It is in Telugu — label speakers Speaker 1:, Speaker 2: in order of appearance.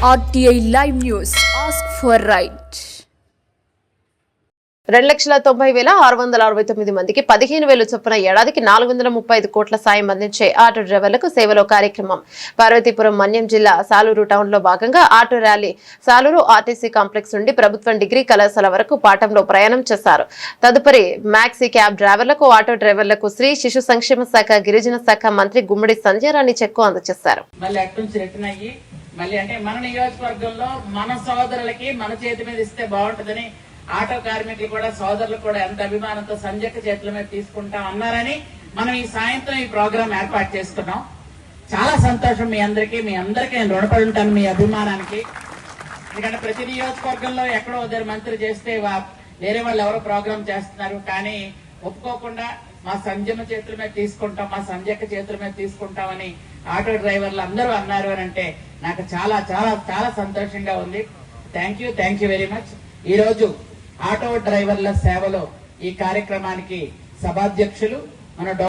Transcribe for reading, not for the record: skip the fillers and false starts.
Speaker 1: RTI Live News. Ask for right.
Speaker 2: 2,90,669 మందికి 15,000 చొప్పున ఏడాదికి 435 కోట్ల సాయం అందించే ఆటో డ్రైవర్లకు సేవలో కార్యక్రమం. పార్వతీపురం మన్యం జిల్లా సాలూరు టౌన్ లో భాగంగా auto rally Saluru RTC complex నుండి ప్రభుత్వం డిగ్రీ కళాశాల వరకు పాఠంలో ప్రయాణం చేశారు. తదుపరి మ్యాక్సీ క్యాబ్ డ్రైవర్లకు, ఆటో డ్రైవర్లకు స్త్రీ శిశు సంక్షేమ శాఖ, గిరిజన శాఖ మంత్రి గుమ్మడి సంధ్యారాణి చెక్కు అందజేశారు.
Speaker 3: మళ్ళీ అంటే మన నియోజకవర్గంలో మన సోదరులకి మన చేతి మీద ఇస్తే బాగుంటుందని ఆటో కార్మికులు కూడా సోదరులు కూడా ఎంత అభిమానంతో సంజయ్ చేతుల మీద తీసుకుంటాం అన్నారని మనం ఈ సాయంత్రం ఈ ప్రోగ్రాం ఏర్పాటు చేసుకున్నాం. చాలా సంతోషం. మీ అందరికీ నేను రుణపడి ఉంటాను మీ అభిమానానికి. ఎందుకంటే ప్రతి నియోజకవర్గంలో ఎక్కడో ఉదయం మంత్రి చేస్తే వేరే వాళ్ళు ఎవరో ప్రోగ్రాం చేస్తున్నారు, కానీ ఒప్పుకోకుండా మా సంజయ్ చేతుల మీద తీసుకుంటాం, మా సంజయ్ చేతుల మీద తీసుకుంటామని ఆటో డ్రైవర్లు అందరూ అన్నారు అని అంటే నాకు చాలా చాలా చాలా సంతోషంగా ఉంది. Thank you very much. ఈ రోజు ఆటో డ్రైవర్ల సేవలో ఈ కార్యక్రమానికి సభాధ్యక్షులు మన